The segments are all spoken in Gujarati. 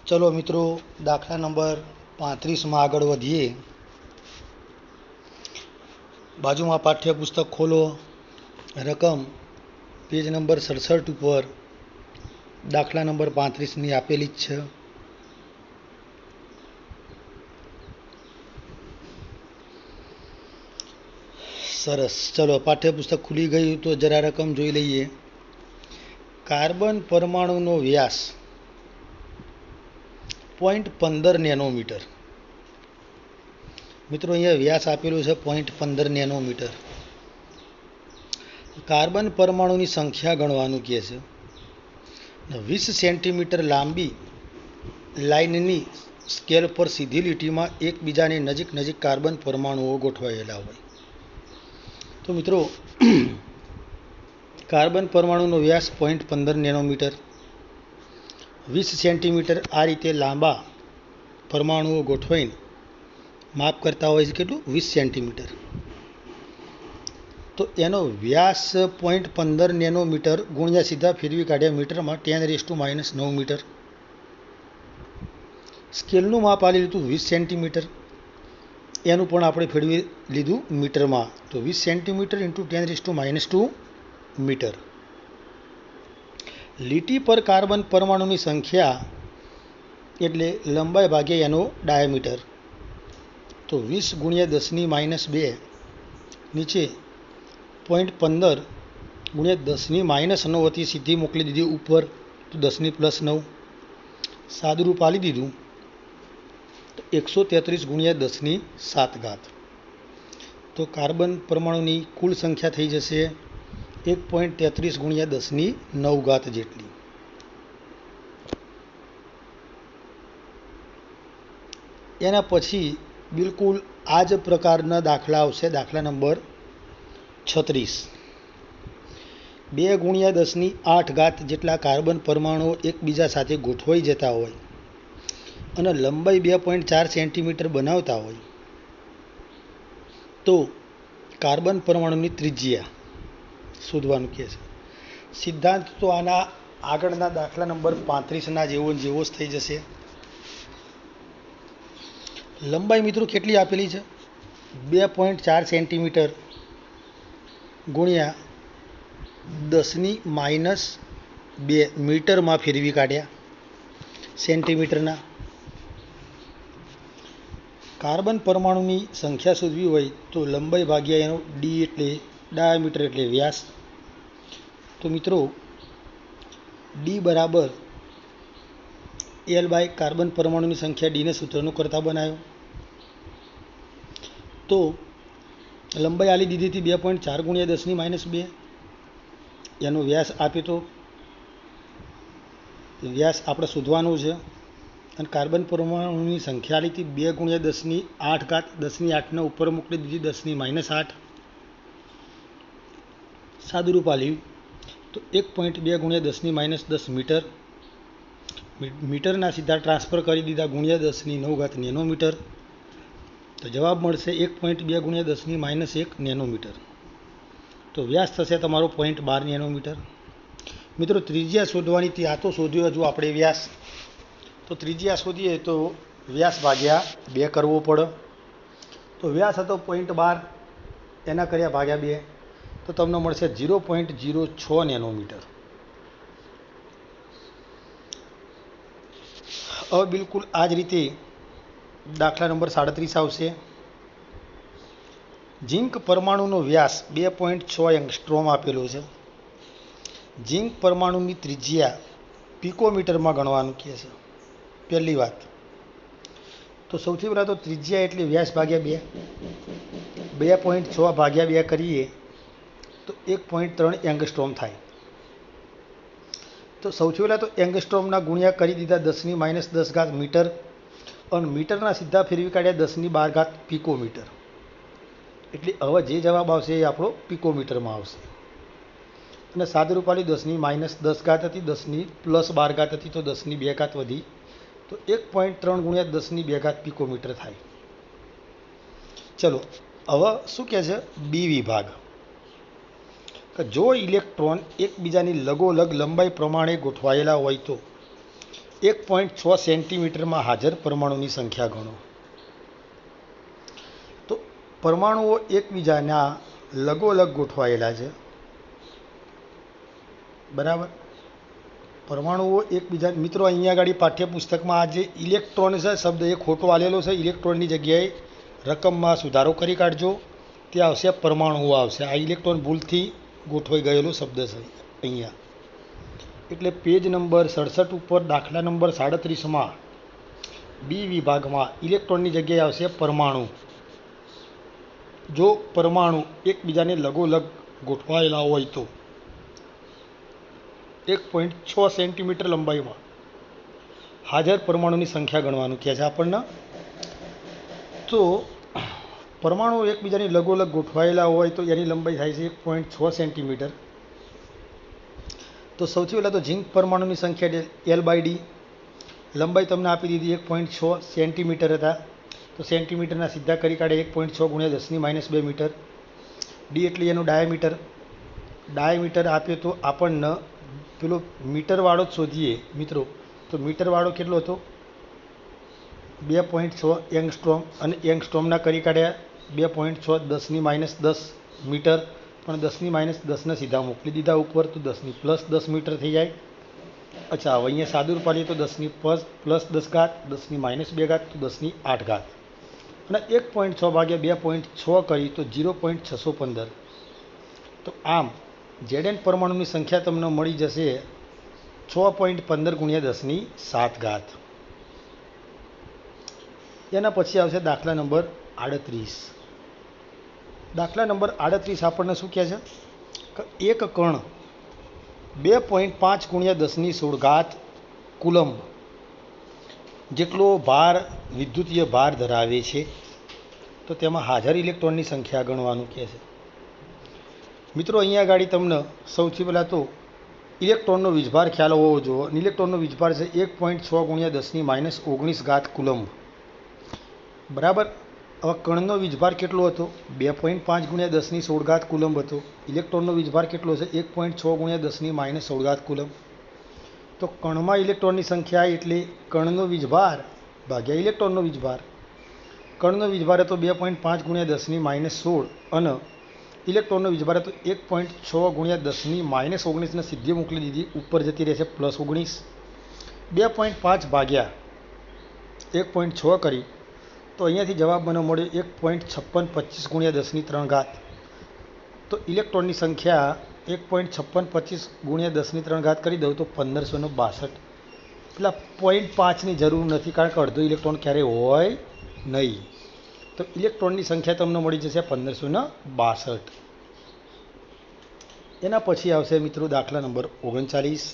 चलो मित्रों, दाखला नंबर 35 में आगळ वधीए। बाजू में पाठ्यपुस्तक खोलो, रकम पेज नंबर 67 पर दाखला नंबर 35 नी आपेली है। सरस, चलो पाठ्यपुस्तक खुली गई तो जरा रकम जोई लईए। कार्बन परमाणुनो व्यास 0.15 नेनोमीटर। मित्रों, अहींया व्यास आपेलो है 0.15 नेनोमीटर। कार्बन परमाणुनी संख्या गणवानुं कहे छे। 20 सेंटीमीटर लांबी लाइननी स्केल पर सीधी લીટી में एकबीजानी नजीक नजीक कार्बन परमाणुओ गोठवायेला होय। तो मित्रों, कार्बन परमाणुनो व्यास 0.15 नेनोमीटर, 20 सेंटीमीटर आ रीते लांबा परमाणुओ गोठवाईने माप करता होय छे। केटલું? 20 सेंटीमीटर। तो एनो व्यास 0.15 नेनोमीटर गुण્યા सीधा फेरवी काढ्या मीटर में 10⁻⁹ मीटर। स्केलનું માપ આલી લીધું 20 સેન્ટીમીટર, એનું પણ આપણે ફેરવી લીધું મીટરમાં। તો 20 સેન્ટીમીટર ઇન્ટુ 10⁻⁻2 મીટર। લીટી પર કાર્બન પરમાણુની સંખ્યા એટલે લંબાઈ ભાગ્યા એનો ડાયામીટર। તો 20 ગુણ્યા 10⁻², નીચે 0.15 ગુણ્યા 10⁻9 હતી સીધી મોકલી દીધી ઉપર, તો 10⁻9 સાદુરૂપ આલી દીધું। 133 गुणिया 10⁷। तो कार्बन परमाणु की कुल संख्या थी जैसे 1.33 गुणिया 10⁹ जेटली। एना पछी बिल्कुल आज प्रकारना दाखला आवशे। दाखला नंबर 36। 2 गुणिया 10⁸ जेटला कार्बन परमाणु एकबीजा साथे गोठवाई जता होय અને લંબાઈ 2.4 સેન્ટીમીટર બનાવતા હોય તો કાર્બન પરમાણુની ત્રિજ્યા શોધવાનું કહે છે। સિદ્ધાંત તો આના આગળના દાખલા નંબર 35ના જેવો જ થઈ જશે। લંબાઈ મિત્રો કેટલી આપેલી છે? 2.4 સેન્ટીમીટર ગુણ્યા 10⁻² મીટરમાં ફેરવી કાઢ્યા સેન્ટીમીટરના। कार्बन परमाणु की संख्या शोधवी हो तो लंबाई भाग्या एनो डी एटले डायामीटर एटले व्यास। तो मित्रों, डी बराबर एल बाय कार्बन परमाणु की संख्या डी ने सूत्रनु करता बनायो। तो लंबाई आली दीधी थी 2.4 गुणिया 10⁻², एनो व्यास आपे तो व्यास आपणे शोधवानो छे। અને કાર્બન પરમાણુની સંખ્યા આલી હતી 2 ગુણ્યા 10⁸, 10⁸ ઉપર મોકલી દીધી 10⁻8 સાદુરૂપ આલ્યું। તો 1.2 ગુણ્યા 10⁻10 મીટર, મીટરના સીધા ટ્રાન્સફર કરી દીધા ગુણ્યા 10⁹ નેનોમીટર। તો જવાબ મળશે 1.2 ગુણ્યા 10⁻1 નેનોમીટર। તો વ્યાસ થશે તમારો 0.12 નેનોમીટર। મિત્રો, ત્રિજ્યા શોધવાની હતી, આ તો શોધ્યો હજુ આપણે વ્યાસ। तो त्रिज्या शोधीए तो व्यास भाग्या 2 करवो पड़े। तो व्यास हतो 0.12, एना कर्या भाग्या 2, तो तमने मळशे 0.06 नेनोमीटर। अब बिल्कुल आज रीते दाखला नंबर 37 आवशे। जिंक परमाणुनो व्यास 2.6 एंगस्ट्रोम आपेलो छे। जिंक परमाणुनी त्रिज्या पिकोमीटर में गणवानुं कहे छे। पहली बात तो सौथी पहला तो त्रिज्या एटले व्यास भाग्या 2, 2.6 भाग्या 2 करिए तो 1.3 एंगस्ट्रोम थाय। तो सौथी पहला तो एंगस्ट्रोमना गुण्या करी दीधा 10⁻10 मीटर और मीटरना सीधा फेरवी काढ्या 10⁻12 पिकोमीटर। एटले हवे जे जवाब आवशे ए आपणो पिकोमीटरमां आवशे। અને સાદુરૂપ આલ્યું 10⁻10 હતી, 10⁻12 હતી, તો 10⁻2 વધી, तो 1.3 गुणिया 10⁻2 पिकोमीटर थाय। चलो हवे शुं कहे छे? बी विभाग। जो इलेक्ट्रॉन एकबीजानी लगोलग लंबाई प्रमाणे गोठवायेला होय तो 1.6 સેન્ટીમીટરમાં હાજર પરમાણુની સંખ્યા ગણો. તો પરમાણુઓ એકબીજાના લગોલગ ગોઠવાયેલા છે, બરાબર. પરમાણુઓ એકબીજા, મિત્રો અહીંયા આગળ પાઠ્યપુસ્તકમાં આ જે ઇલેક્ટ્રોન છે શબ્દ એ ખોટો આલેલો છે. ઇલેક્ટ્રોનની જગ્યાએ રકમમાં સુધારો કરી કાઢજો, ત્યાં આવશે પરમાણુઓ આવશે. આ ઇલેક્ટ્રોન ભૂલથી ગોઠવાઈ ગયેલો શબ્દ છે અહીંયા. એટલે પેજ નંબર 67 ઉપર દાખલા નંબર 37માં બી વિભાગમાં ઇલેક્ટ્રોનની જગ્યાએ આવશે પરમાણુ. જો પરમાણુ એકબીજાને લગોલગ ગોઠવાયેલા હોય તો 1.6 સેન્ટીમીટર લંબાઈમાં હાજર પરમાણુની સંખ્યા ગણવાનું કહે છે આપણને. તો પરમાણુ એકબીજાની લગોલગ ગોઠવાયેલા હોય તો એની લંબાઈ થાય છે 1.6 સેન્ટીમીટર. તો સૌથી પહેલાં તો ઝીંક પરમાણુની સંખ્યા L/D, લંબાઈ તમને આપી દીધી 1.6 સેન્ટીમીટર હતા. તો સેન્ટીમીટરના સીધા કરી કાઢે 1.6 × 10⁻² મીટર. ડી એટલે એનું ડાયામીટર. ડાયામીટર આપ્યો તો આપણને પેલો મીટરવાળો જ શોધીએ મિત્રો. તો મીટરવાળો કેટલો હતો? 2.6 એંગસ્ટ્રોમ. અને એંગસ્ટ્રોમના કરી કાઢ્યા 2.6 10⁻10 મીટર. પણ 10⁻10ને સીધા મોકલી દીધા ઉપર, તો 10⁻+10 મીટર થઈ જાય. અચ્છા, હવે અહીંયા સાદું પાડીએ તો 10⁻+10 ઘાત, 10⁻² ઘાત, તો 10⁸ ઘાત. અને 1.6 ભાગ્યા 2.6 કરી તો 0.615. તો આમ Zn પરમાણુની સંખ્યા તમને મળી જશે 6.15 × 10⁷ ઘાત. એના પછી આવશે દાખલા નંબર 38. દાખલા નંબર 38 આપણને શું કહે છે કે એક કણ 2.5 × 10⁻16 ઘાત કુલમ્બ જેટલો ભાર, વિદ્યુતીય ભાર ધરાવે છે. તો તેમાં હાજર ઇલેક્ટ્રોનની સંખ્યા ગણવાનું કહે છે. મિત્રો અહીંયા આગળ તમને સૌથી પહેલાં તો ઇલેક્ટ્રોનનો વીજભાર ખ્યાલ હોવો જોઈએ. ઇલેક્ટ્રોનનો વીજભાર છે 1.6 × 10⁻19 ઘાત કુલમ્બ, બરાબર. હવે કણનો વીજભાર કેટલો હતો? 2.5 × 10⁻16 ઘાત કુલમ્બ હતો. ઇલેક્ટ્રોનનો વીજભાર કેટલો છે? 1.6 × 10⁻16 ઘાત કુલમ્બ. તો કણમાં ઇલેક્ટ્રોનની સંખ્યા એટલે કણનો વીજભાર ભાગ્યા ઇલેક્ટ્રોનનો વીજભાર. કણનો વીજભાર હતો 2.5 × 10⁻16 અને ઇલેક્ટ્રોનનો વીજભાર હતો 1.6 × 10⁻19 ને સીધી મોકલી દીધી, ઉપર જતી રહેશે +19. 2.5 ભાગ્યા 1.6 કરી તો અહીંયાથી જવાબ મને મળ્યો 1.5625 × 10⁻³ ઘાત. તો ઇલેક્ટ્રોનની સંખ્યા 1.5625 × 10⁻³ કરી દઉં તો 1562. પેલા 0.5ની જરૂર નથી, કારણ કે અડધો ઇલેક્ટ્રોન ક્યારેય હોય નહીં. તો ઇલેક્ટ્રોનની સંખ્યા તમને મળી જશે 1562. એના પછી આવશે મિત્રો દાખલા નંબર 39.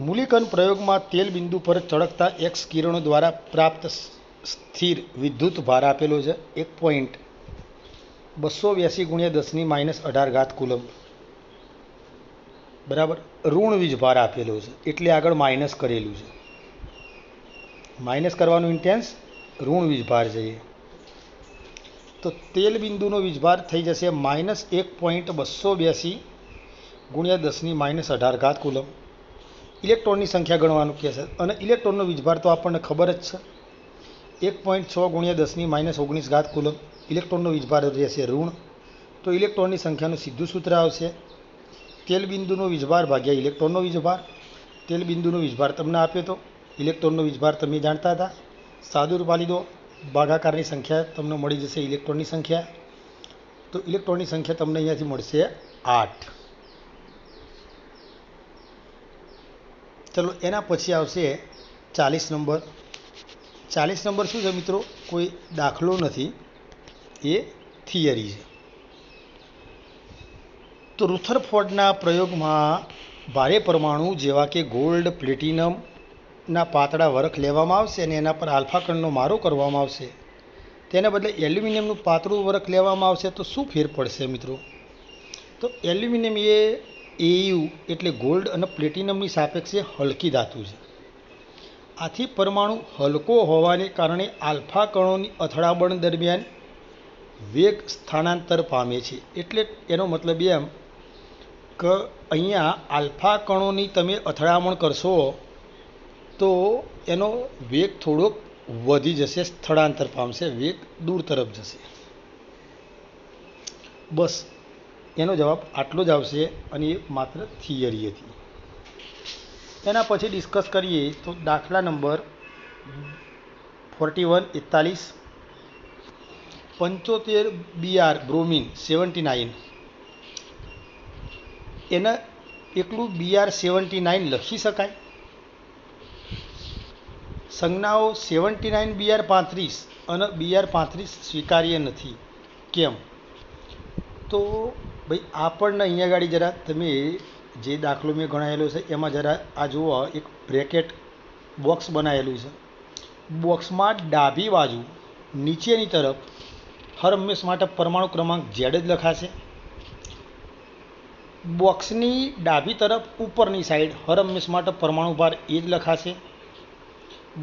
મૂલ્યાંકન પ્રયોગમાં તેલ બિંદુ પર ચળકતા X કિરણો દ્વારા પ્રાપ્ત સ્થિર વિદ્યુત ભાર આપેલો છે 1.282 × 10⁻18 ઘાત કુલમ્બ, બરાબર. ઋણ વીજભાર આપેલો છે એટલે આગળ માઇનસ કરેલું છે. માઇનસ કરવાનું ઇન્ટેન્સ ઋણ વીજભાર છે. તો તેલ બિંદુનો વીજભાર થઈ જશે -1.282 × 10⁻18 ઘાત કુલમ્બ. ઇલેક્ટ્રોનની સંખ્યા ગણવાનું કહે છે અને ઇલેક્ટ્રોનનો વીજભાર તો આપણને ખબર જ છે 1.6 × 10⁻19 ઘાત કુલમ્બ. ઇલેક્ટ્રોનનો વીજભાર રહેશે ઋણ. તો ઇલેક્ટ્રોનની સંખ્યાનું સીધું સૂત્ર આવશે તેલ બિંદુનો વીજભાર ભાગ્યા ઇલેક્ટ્રોનનો વીજભાર. તેલ બિંદુનો વીજભાર તમને આપ્યો તો, ઇલેક્ટ્રોનનો વીજભાર તમે જાણતા હતા. સાદું પાડી દો, ભાગાકારની સંખ્યા તમને મળી જશે ઇલેક્ટ્રોનની સંખ્યા. તો ઇલેક્ટ્રોનની સંખ્યા તમને અહીંયાથી મળશે 8. ચલો એના પછી આવશે 40 નંબર. 40 નંબર શું છે મિત્રો? કોઈ દાખલો નથી, એ થિયરી છે. તો રુથરફોર્ડના પ્રયોગમાં ભારે પરમાણુ જેવા કે ગોલ્ડ, પ્લેટિનમના પાતળા વરખ લેવામાં આવશે અને એના પર આલ્ફા કણનો મારો કરવામાં આવશે. તેના બદલે એલ્યુમિનિયમનું પાતળું વરખ લેવામાં આવશે તો શું ફેર પડશે મિત્રો? તો એલ્યુમિનિયમ એ Au એટલે ગોલ્ડ અને પ્લેટિનમની સાપેક્ષે હલકી ધાતુ છે. આથી પરમાણુ હલકો હોવાને કારણે આલ્ફા કણોની અથડામણ દરમિયાન વેગ સ્થાનાંતર પામે છે. એટલે એનો મતલબ એમ કે અહીંયા આલ્ફા કણોની તમે અથડામણ કરશો તો એનો વેગ થોડોક વધી જશે, સ્થળાંતર પામશે, વેગ દૂર તરફ જશે. બસ એનો જવાબ આટલો જ આવશે અને એ માત્ર થિયરી હતી. એના પછી ડિસ્કસ કરીએ તો દાખલા નંબર 41 75 Br બ્રોમિન 79, એને એકલું Br79 લખી શકાય? સંજ્ઞાઓ 79 Br35 અને Br35 સ્વીકાર્ય નથી. કેમ? તો ભાઈ આપણને અહીંયા ગાડી જરા તમે જે દાખલો મેં ગણાયેલો છે એમાં જરા આ જુઓ, એક બ્રેકેટ બોક્સ બનાવેલું છે. બોક્સમાં ડાબી બાજુ નીચેની તરફ હર હંમેશ માટે પરમાણુ ક્રમાંક Z જ લખાશે. બોક્સની ડાબી તરફ ઉપરની સાઈડ હર હંમેશ માટે પરમાણુ ભાર એ જ લખાશે.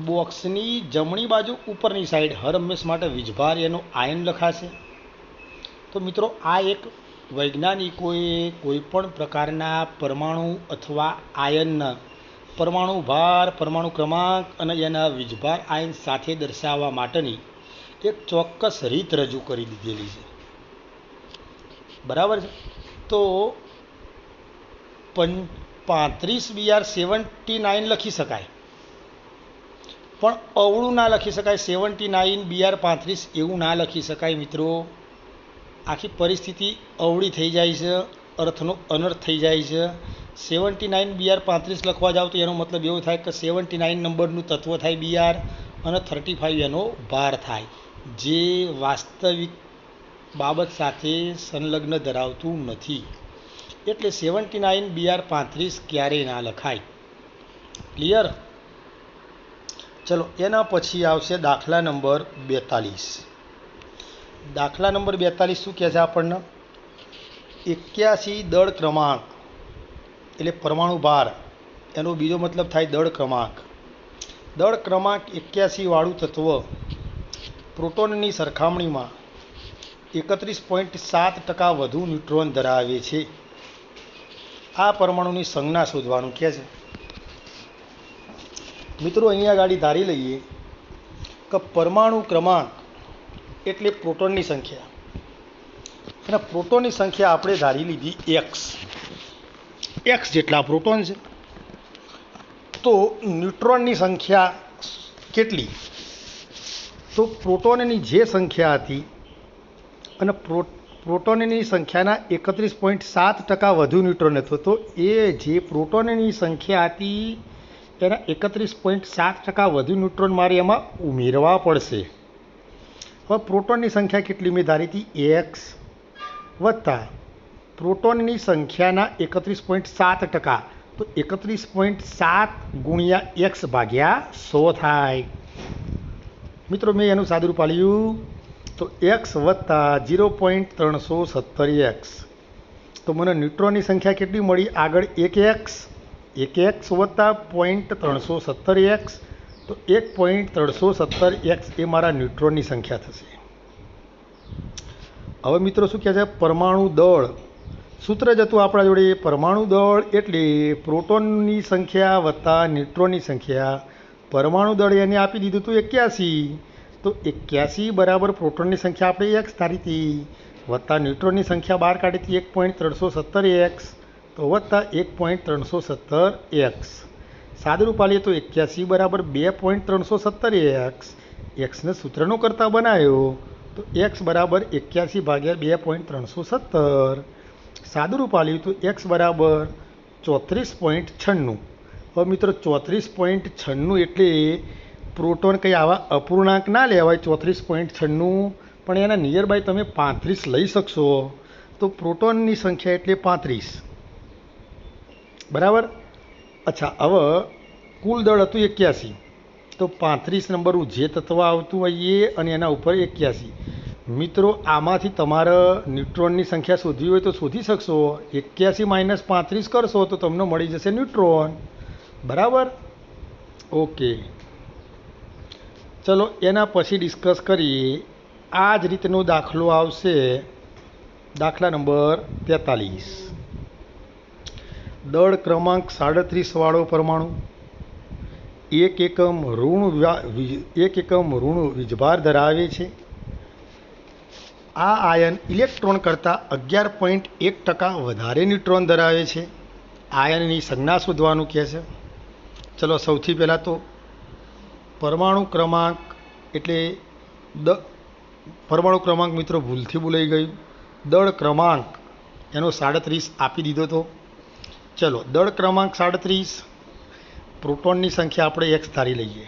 બોક્સની જમણી બાજુ ઉપરની સાઈડ હર હંમેશ માટે વીજભાર એનો આયન લખાશે. તો મિત્રો આ એક વૈજ્ઞાનિકોએ કોઈપણ પ્રકારના પરમાણુ અથવા આયનના પરમાણુ ભાર, પરમાણુ ક્રમાંક અને એના વીજભાર આયન સાથે દર્શાવવા માટેની એક ચોક્કસ રીત રજૂ કરી દીધેલી છે. બરાબર છે? તો 35 Br79 લખી શકાય, પણ અવળું ના લખી શકાય. 79 Br35 એવું ના લખી શકાય મિત્રો. આખી પરિસ્થિતિ અવળી થઈ જાય છે, અર્થનો અનર્થ થઈ જાય છે. 79 Br35 લખવા જાવ તો એનો મતલબ એવો થાય કે 79 નંબરનું તત્વ થાય Br અને 35 એનો ભાર થાય, જે વાસ્તવિક બાબત સાથે સંલગ્ન ધરાવતું નથી. એટલે 79 Br35 ક્યારેય ના લખાય. ક્લિયર? ચલો એના પછી આવશે દાખલા નંબર 42. દાખલા નંબર 42 શું કહે છે આપણને? 81 દળ ક્રમાંક એટલે પરમાણુ ભાર, એનો બીજો મતલબ થાય દળ ક્રમાંક. દળ ક્રમાંક 81 વાળું તત્વ પ્રોટોનની સરખામણીમાં 31.7% વધુ ન્યુટ્રોન ધરાવે છે. આ પરમાણુની સંજ્ઞા શોધવાનું કહે છે. મિત્રો અહીંયા ગાડી ધારી લઈએ કે પરમાણુ ક્રમાંક એટલે પ્રોટોનની સંખ્યા, અને પ્રોટોનની સંખ્યા આપણે ધારી લીધી x જેટલા પ્રોટોન છે. તો ન્યુટ્રોનની સંખ્યા કેટલી? તો પ્રોટોનની જે સંખ્યા હતી અને પ્રોટોનની સંખ્યાના 31.7% વધુ ન્યુટ્રોન હતો, તો એ જે પ્રોટોનની સંખ્યા હતી તેના 31.7% વધુ ન્યુટ્રોન મારે એમાં ઉમેરવા પડશે. હવે પ્રોટોનની સંખ્યા કેટલી મેં ધારી હતી? x વત્તા પ્રોટોનની સંખ્યાના 31.7%, તો 31.7 ગુણ્યા x ભાગ્યા 100 થાય. મિત્રો મેં એનું સાદુરૂપ આપ્યું તો x વત્તા 0.317x. તો મને ન્યુટ્રોનની સંખ્યા કેટલી મળી? આગળ 1x વત્તા 0.317x, તો 1.317x એ મારા ન્યુટ્રોનની સંખ્યા થશે. હવે મિત્રો શું કહે છે? પરમાણુ દળ. સૂત્ર જ હતું આપણા જોડે. પરમાણુ દળ એટલે પ્રોટોનની સંખ્યા વત્તા ન્યુટ્રોનની સંખ્યા. પરમાણુ દળ એને આપી દીધું હતું 81, તો 81 બરાબર પ્રોટોનની સંખ્યા આપણે x ધારી હતી વત્તા ન્યુટ્રોનની સંખ્યા બહાર કાઢી હતી 1.317x, તો વત્તા 1.317x. સાદુરૂપ આલીએ તો 81 બરાબર 2.317x. એક્સને સૂત્રનો કરતા બનાવ્યો તો x બરાબર 81 ભાગ્યા 2.317. સાદુરૂપ આલ્યું તો x બરાબર 34.96. હવે મિત્રો 34.96 એટલે પ્રોટોન કંઈ આવા અપૂર્ણાંક ના લેવાય. 34.96 પણ એના નિયર બાય તમે 35 લઈ શકશો. તો પ્રોટોનની સંખ્યા એટલે 35. બરાબર? અચ્છા, હવે કુલ દળ હતું 81, તો 35 નંબરનું જે તત્વ આવતું હોઈએ અને એના ઉપર 81. મિત્રો આમાંથી તમારે ન્યુટ્રોનની સંખ્યા શોધવી હોય તો શોધી શકશો. 81 - 35 કરશો તો તમને મળી જશે ન્યુટ્રોન. બરાબર? ઓકે, ચલો એના પછી ડિસ્કસ કરીએ. આ જ રીતનો દાખલો આવશે, દાખલા નંબર 43. દળ ક્રમાંક 37 વાળો પરમાણુ 1 એકમ ઋણ વીજભાર ધરાવે છે. આ આયન ઇલેક્ટ્રોન કરતાં 11.1% વધારે ન્યુટ્રોન ધરાવે છે. આયનની સંજ્ઞા શોધવાનું કહે છે. ચલો સૌથી પહેલાં તો પરમાણુ ક્રમાંક એટલે પરમાણુ ક્રમાંક મિત્રો ભૂલથી બોલાઈ ગયું. દળ ક્રમાંક એનો 37 આપી દીધો તો. ચલો દળ ક્રમાંક 37, પ્રોટોનની સંખ્યા આપણે x ધારી લઈએ.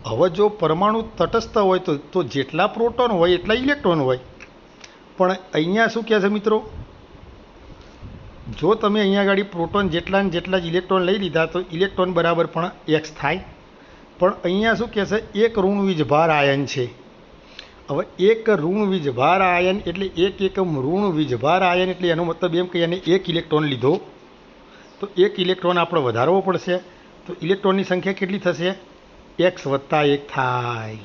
હવે જો પરમાણુ તટસ્થ હોય તો જેટલા પ્રોટોન હોય એટલા ઇલેક્ટ્રોન હોય. પણ અહીંયા શું કહે છે મિત્રો, જો તમે અહીંયા આગળ પ્રોટોન જેટલા ને જેટલા જ ઇલેક્ટ્રોન લઈ લીધા તો ઇલેક્ટ્રોન બરાબર પણ x થાય. પણ અહીંયા શું કહે છે, એક ઋણ વીજભાર આયન છે. હવે એક ઋણ વીજભાર આયન એટલે 1 એકમ ઋણ વીજભાર આયન એટલે એનો મતલબ એમ કે એને 1 ઇલેક્ટ્રોન લીધો તો 1 ઇલેક્ટ્રોન આપણે વધારવો પડશે. તો ઇલેક્ટ્રોનની સંખ્યા કેટલી થશે? x + 1 થાય.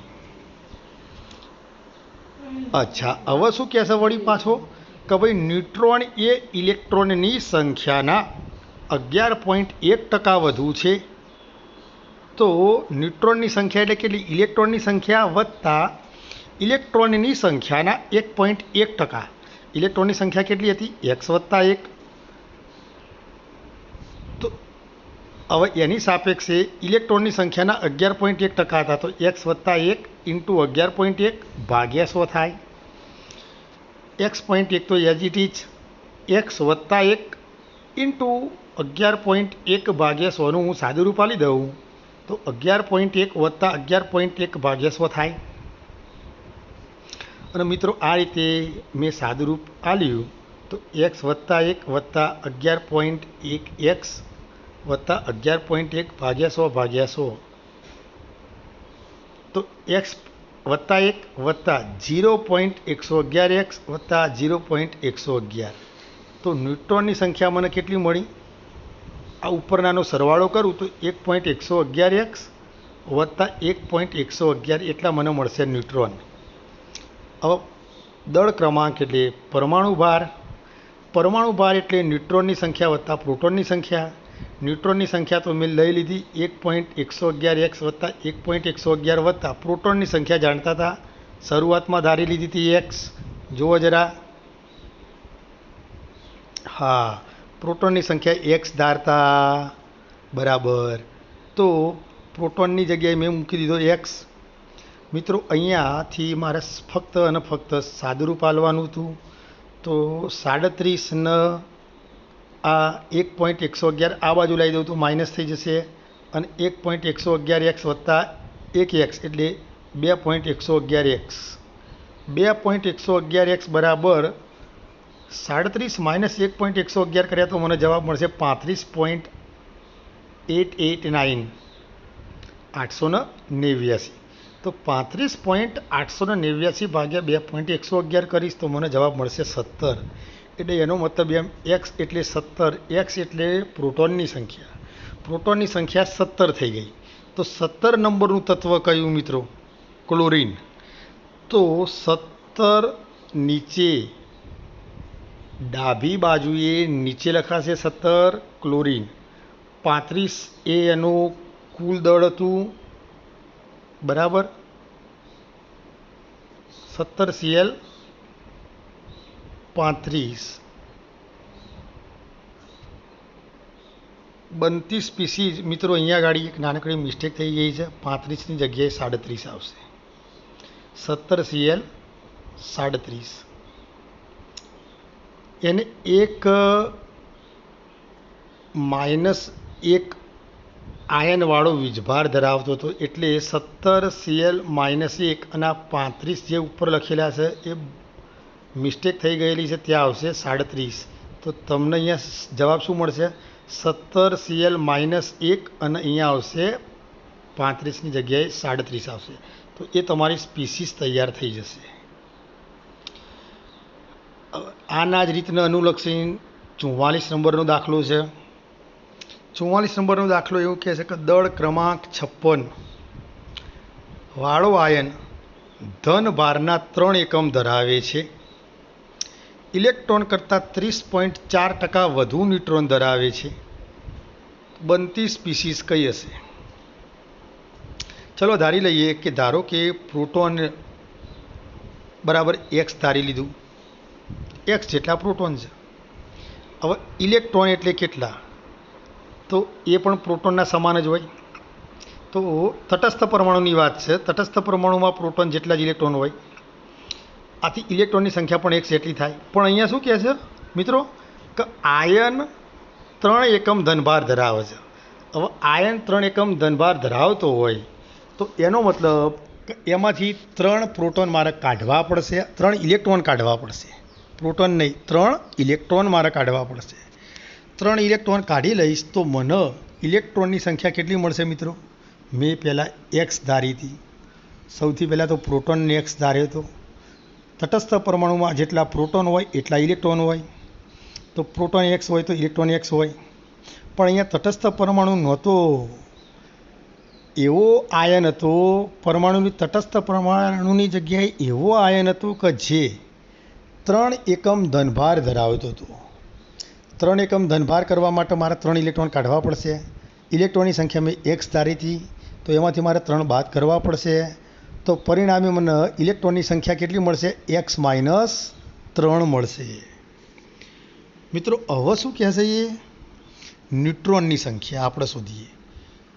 અચ્છા, હવે શું કહે છે વળી પાછો કે ભાઈ ન્યુટ્રોન એ ઇલેક્ટ્રોનની સંખ્યાના 11.1% વધુ છે. તો ન્યુટ્રોનની સંખ્યા એટલે કેટલી? ઇલેક્ટ્રોનની સંખ્યા વત્તા ઇલેક્ટ્રોનની સંખ્યાના 1.1%. ઇલેક્ટ્રોનની સંખ્યા કેટલી હતી? x + 1. તો હવે એની સાપેક્ષે ઇલેક્ટ્રોનની સંખ્યાના 11.1% હતા. તો x + 1 × 11.1 ભાગ્યા 100 થાય. x.1 તો એઝ ઇટ ઇઝ x + 1 × 11.1 ભાગ્યા 100નું હું સાદું રૂપ આપી દઉં તો 11.1 + 11.1 ભાગ્યા 100 થાય. અને મિત્રો આ રીતે મેં સાદું રૂપ આપ્યું તો x + 1 + 11.1x + 11.1 ભાગ્યા 100 ભાગ્યા 100 તો x + 1 + 0.111x + 0.111. તો ન્યુટ્રોનની સંખ્યા મને કેટલી મળી? આ ઉપરનાનો સરવાળો કરું તો 1.111x + 1.111 એટલા મને મળશે ન્યુટ્રોન. હવે દળ ક્રમાંક એટલે પરમાણુ ભાર. પરમાણુ ભાર એટલે ન્યુટ્રોનની સંખ્યા વત્તા પ્રોટોનની સંખ્યા. ન્યુટ્રોનની સંખ્યા તો મેં લઈ લીધી 1.111x + 1.111 વત્તા પ્રોટોનની સંખ્યા જાણતા હતા, શરૂઆતમાં ધારી લીધી હતી x. જુઓ જરા, હા પ્રોટોનની સંખ્યા x ધારતા બરાબર. તો પ્રોટોનની જગ્યાએ મેં મૂકી દીધો x. મિત્રો અહીંયાથી મારે ફક્ત અને ફક્ત સાદું રૂપ આપવાનું હતું. તો 37 આ 1.111 આ બાજુ લાવી દઉં તો માઇનસ થઈ જશે અને 1.111x + 1x એટલે 2.111x. 2.111x બરાબર 37 - 1.111 કર્યા તો મને જવાબ મળશે 35.889 889. તો 35.889 ભાગ્યા 2.111 કરીશ તો મને જવાબ મળશે 17. એટલે એનો મતલબ એમ x એટલે 17, x એટલે પ્રોટોનની સંખ્યા. પ્રોટોનની સંખ્યા 17 થઈ ગઈ. તો 17 નંબરનું તત્વ કયું મિત્રો? ક્લોરીન. તો 17 નીચે ડાબી બાજુએ નીચે લખાશે 17 ક્લોરીન. 35 એ એનું કુલ દળ હતું બરાબર. 17Cl 35 બનતી સ્પીસીઝ. મિત્રો અહીંયા ગાડી એક નાનકડી મિસ્ટેક થઈ ગઈ છે, 35ની જગ્યાએ 37 આવશે. 17Cl 37 એને એક -1 આયનવાળો વીજભાર ધરાવતો હતો એટલે 17Cl - 1 અને 35 જે ઉપર લખેલા છે એ મિસ્ટેક થઈ ગયેલી છે, ત્યાં આવશે 37. તો તમને અહીંયા જવાબ શું મળશે? 17Cl - 1 અને અહીંયા આવશે 35ની જગ્યાએ 37 આવશે. તો એ તમારી સ્પીસીસ તૈયાર થઈ જશે. આના જ રીતના અનુલક્ષીને 44 નંબરનો દાખલો છે. 44 નંબરનો દાખલો એવું કહે છે કે દળ ક્રમાંક 56 વાળો આયન ધન ભારના 3 એકમ ધરાવે છે. ઇલેક્ટ્રોન કરતાં 30.4% વધુ ન્યુટ્રોન ધરાવે છે. બનતી સ્પીસીસ કઈ હશે? ચલો ધારી લઈએ કે ધારો કે પ્રોટોન બરાબર એક્સ ધારી લીધું, એક્સ જેટલા પ્રોટોન છે. હવે ઇલેક્ટ્રોન એટલે કેટલા? તો એ પણ પ્રોટોનના સમાન જ હોય. તો તટસ્થ પરમાણુની વાત છે. તટસ્થ પરમાણુમાં પ્રોટોન જેટલા જ ઇલેક્ટ્રોન હોય. આથી ઇલેક્ટ્રોનની સંખ્યા પણ એક જેટલી થાય. પણ અહીંયા શું કહે છે મિત્રો કે આયન 3 એકમ ધનભાર ધરાવે છે. હવે આયન 3 એકમ ધનભાર ધરાવતો હોય તો એનો મતલબ કે એમાંથી 3 પ્રોટોન મારે કાઢવા પડશે, 3 ઇલેક્ટ્રોન કાઢવા પડશે. પ્રોટોન નહીં, 3 ઇલેક્ટ્રોન મારે કાઢવા પડશે. 3 ઇલેક્ટ્રોન કાઢી લઈશ તો મને ઇલેક્ટ્રોનની સંખ્યા કેટલી મળશે મિત્રો? મેં પહેલાં એક્સ ધારી હતી. સૌથી પહેલાં તો પ્રોટોનને એક્સ ધાર્યો હતો. તટસ્થ પરમાણુમાં જેટલા પ્રોટોન હોય એટલા ઇલેક્ટ્રોન હોય. તો પ્રોટોન એક્સ હોય તો ઇલેક્ટ્રોન એક્સ હોય. પણ અહીંયા તટસ્થ પરમાણુ નહોતો, એવો આયન હતો પરમાણુની તટસ્થ પરમાણુની જગ્યાએ એવો આયન હતો કે જે 3 એકમ ધનભાર ધરાવતો હતો. 3 એકમ ધનભાર કરવા માટે મારે 3 ઇલેક્ટ્રોન કાઢવા પડશે. ઇલેક્ટ્રોનની સંખ્યા મેં એક્સ ધારી હતી તો એમાંથી મારે 3 બાદ કરવા પડશે. તો પરિણામે મને ઇલેક્ટ્રોનની સંખ્યા કેટલી મળશે? એક્સ માઇનસ 3 મળશે. મિત્રો હવે શું કહેશે? એ ન્યુટ્રોનની સંખ્યા આપણે શોધીએ.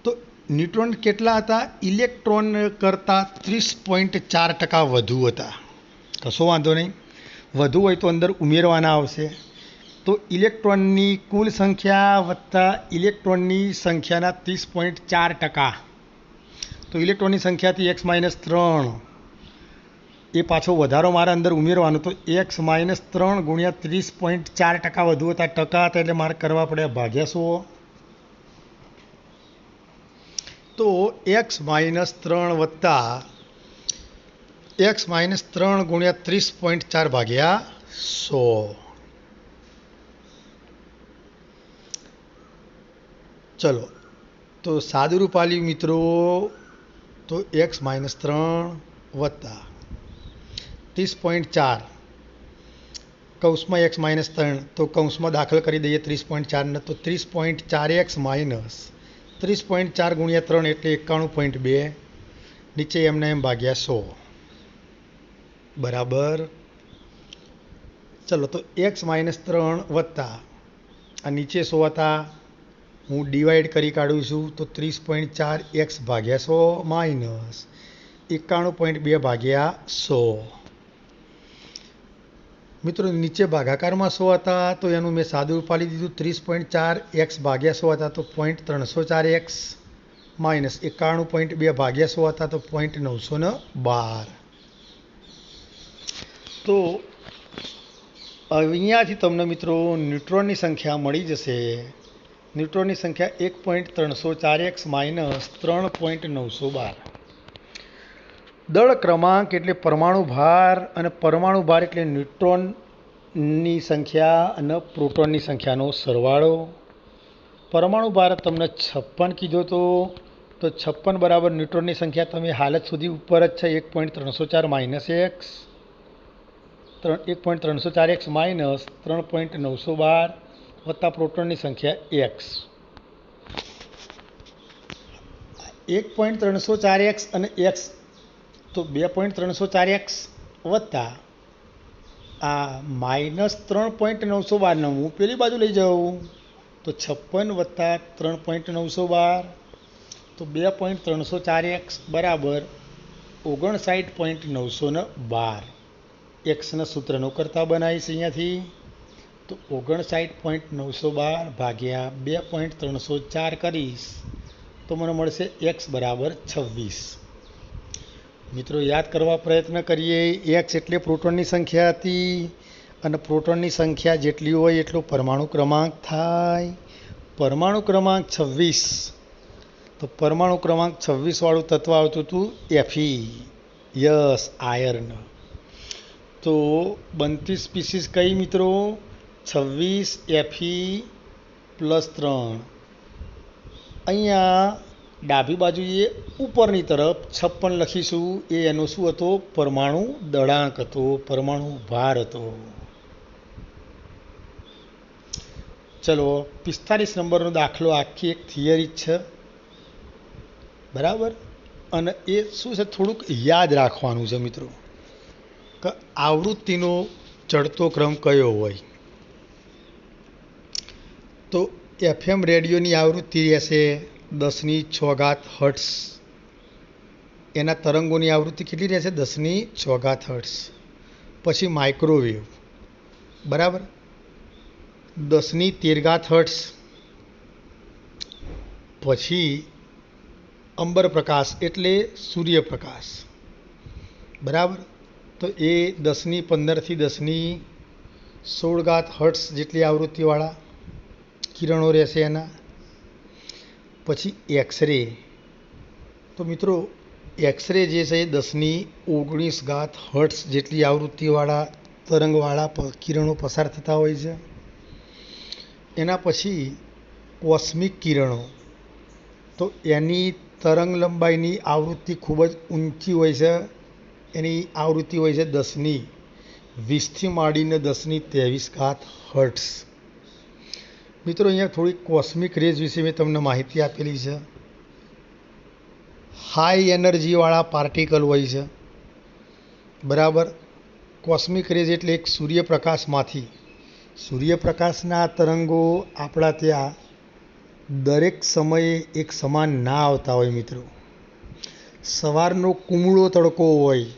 તો ન્યુટ્રોન કેટલા હતા? ઇલેક્ટ્રોન કરતાં 30.4% વધુ હતા. કશો વાંધો નહીં, વધુ હોય તો અંદર ઉમેરવાના આવશે. તો ઇલેક્ટ્રોનની કુલ સંખ્યા વત્તા ઇલેક્ટ્રોનની સંખ્યાના 30.4%. તો ઇલેક્ટ્રોનની સંખ્યાથી એક્સ માઇનસ 3 એ પાછો વધારો મારે અંદર ઉમેરવાનો. તો એક્સ માઇનસ 3 ગુણ્યા 30.4% વધુ હતા. ટકા હતા એટલે મારે કરવા પડે ભાગ્યા 100. તો એક્સ માઇનસ 3 વત્તા એક્સ માઇનસ 3 ગુણ્યા 30.4 ભાગ્યા 100. ચલો તો સાદુરૂપ આલ્યું મિત્રો. તો એક્સ માઇનસ 3 વત્તા 30.4 કૌંસમાં એક્સ માઇનસ 3, તો કૌંસમાં દાખલ કરી દઈએ 30.4ને. તો 30.4x માઇનસ 30.4 ગુણ્યા 3 એટલે 91.2. નીચે એમને એમ ભાગ્યા 100 બરાબર. ચલો તો એક્સ માઇનસ 3 વત્તા આ નીચે 100 હતા, હું ડિવાઈડ કરી કાઢું છું. તો 30.4x ભાગ્યા 100 માઇનસ 91.2 ભાગ્યા 100. મિત્રો નીચે ભાગાકારમાં 100 હતા તો એનું મેં સાદું રૂપ આપી દીધું. 30.4x ભાગ્યા 100 હતા તો 0.304x માઇનસ 91.2 ભાગ્યા 100 હતા તો 0.912. તો અહીંયાથી તમને મિત્રો ન્યુટ્રોનની સંખ્યા મળી જશે. ન્યુટ્રોનની સંખ્યા 1.304x માઇનસ 3.912. દળ ક્રમાંક એટલે પરમાણુ ભાર, અને પરમાણુ ભાર એટલે ન્યુટ્રોનની સંખ્યા અને પ્રોટોનની સંખ્યાનો સરવાળો. પરમાણુ ભાર તમને 56 કીધો હતો. તો 56 બરાબર ન્યુટ્રોનની સંખ્યા તમે હાલત સુધી ઉપર જ છે 1.304 માઇનસ એક્સ 1.304x માઇનસ 3.912 વત્તા પ્રોટોનની સંખ્યા એક્સ. 1.304x અને એક્સ તો 2.304x વત્તા આ માઇનસ 3.912 હું પેલી બાજુ લઈ જાઉં તો 56 વત્તા 3.912 તો 2.304x બરાબર 59.912. એક્સના સૂત્રનો કરતા બનાવીશ અહીંયાથી. તો 59.912 ભાગ્યા 2.304 કરીશ તો મને મળશે એક્સ બરાબર 26. મિત્રો યાદ કરવા પ્રયત્ન કરીએ. એક્સ એટલે પ્રોટોનની સંખ્યા હતી, અને પ્રોટોનની સંખ્યા જેટલી હોય એટલો પરમાણુ ક્રમાંક થાય. પરમાણુ ક્રમાંક 26. તો પરમાણુ ક્રમાંક 26 વાળું તત્વ આવતું હતું એફી, યસ આયર્ન. તો બનતી સ્પીસીસ કઈ મિત્રો? 26 Fe +3. અહીંયા ડાબી બાજુએ ઉપરની તરફ 56 લખીશું. એ એનો શું હતો? પરમાણુ દળાંક હતો, પરમાણુ ભાર હતો. ચલો 45 નંબરનો દાખલો આખી એક થિયરી જ છે, બરાબર. અને એ શું છે, થોડુંક યાદ રાખવાનું છે મિત્રો કે આવૃત્તિનો ચડતો ક્રમ કયો હોય. તો FM રેડિયોની આવૃત્તિ રહેશે 10⁶ હર્ટ્ઝ. એના તરંગોની આવૃત્તિ કેટલી રહેશે? 10⁶ હર્ટ્ઝ. પછી માઇક્રોવેવ, બરાબર, 10⁻13 હર્ટ્ઝ. પછી અંબરપ્રકાશ એટલે સૂર્યપ્રકાશ, બરાબર, તો એ 10⁻15 થી 10⁻16 હર્ટ્ઝ જેટલી આવૃત્તિવાળા કિરણો રહેશે એના. પછી એક્સરે, તો મિત્રો એક્સરે જે છે એ 10⁻19 હર્ટ્ઝ જેટલી આવૃત્તિવાળા તરંગવાળા કિરણો પસાર થતા હોય છે. એના પછી કોસ્મિક કિરણો, તો એની તરંગ લંબાઈની આવૃત્તિ ખૂબ જ ઊંચી હોય છે. એની આવૃત્તિ હોય છે 10⁻20 થી માંડીને 10⁻23 હર્ટ્ઝ. મિત્રો અહીંયા થોડી કોસ્મિક રેઝ વિશે મેં તમને માહિતી આપેલી છે. હાઈ એનર્જીવાળા પાર્ટિકલ હોય છે, બરાબર. કોસ્મિક રેઝ એટલે એક સૂર્યપ્રકાશના તરંગો આપણા ત્યાં દરેક સમયે એક સમાન ના આવતા હોય મિત્રો. સવારનો કુમળો તડકો હોય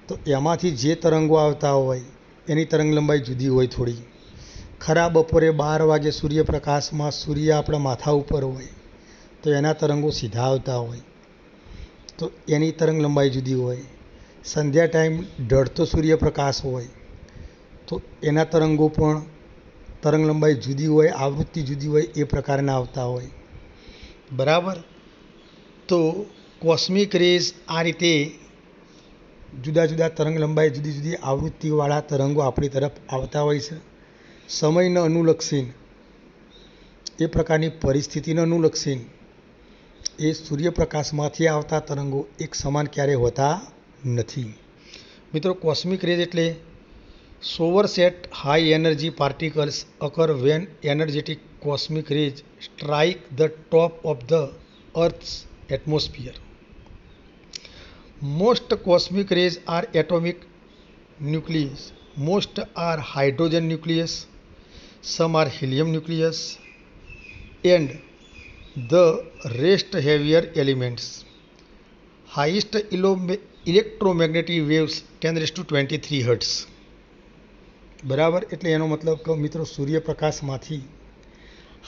તો એમાંથી જે તરંગો આવતા હોય એની તરંગ લંબાઈ જુદી હોય થોડી. ખરા બપોરે 12 વાગે સૂર્યપ્રકાશમાં સૂર્ય આપણા માથા ઉપર હોય તો એના તરંગો સીધા આવતા હોય તો એની તરંગ લંબાઈ જુદી હોય. સંધ્યા ટાઈમ ઢળતો સૂર્યપ્રકાશ હોય તો એના તરંગો પણ તરંગ લંબાઈ જુદી હોય, આવૃત્તિ જુદી હોય, એ પ્રકારના આવતા હોય, બરાબર. તો કોસ્મિક રેઝ આ રીતે જુદા જુદા તરંગ લંબાઈ, જુદી જુદી આવૃત્તિવાળા તરંગો આપણી તરફ આવતા હોય છે. સમયને અનુલક્ષીને, એ પ્રકારની પરિસ્થિતિને અનુલક્ષીને એ સૂર્યપ્રકાશમાંથી આવતા તરંગો એક સમાન ક્યારેય હોતા નથી. મિત્રો કોસ્મિક રેઝ એટલે સોવર સેટ high energy particles occur when energetic cosmic rays strike the top of the Earth's atmosphere. Most cosmic rays are atomic nucleus. Most are hydrogen nucleus. Some are helium nucleus. And the rest heavier elements. Highest electromagnetic waves 10⁻23 hertz. બરાબર. એટલે એનો મતલબ કે મિત્રો સૂર્યપ્રકાશમાંથી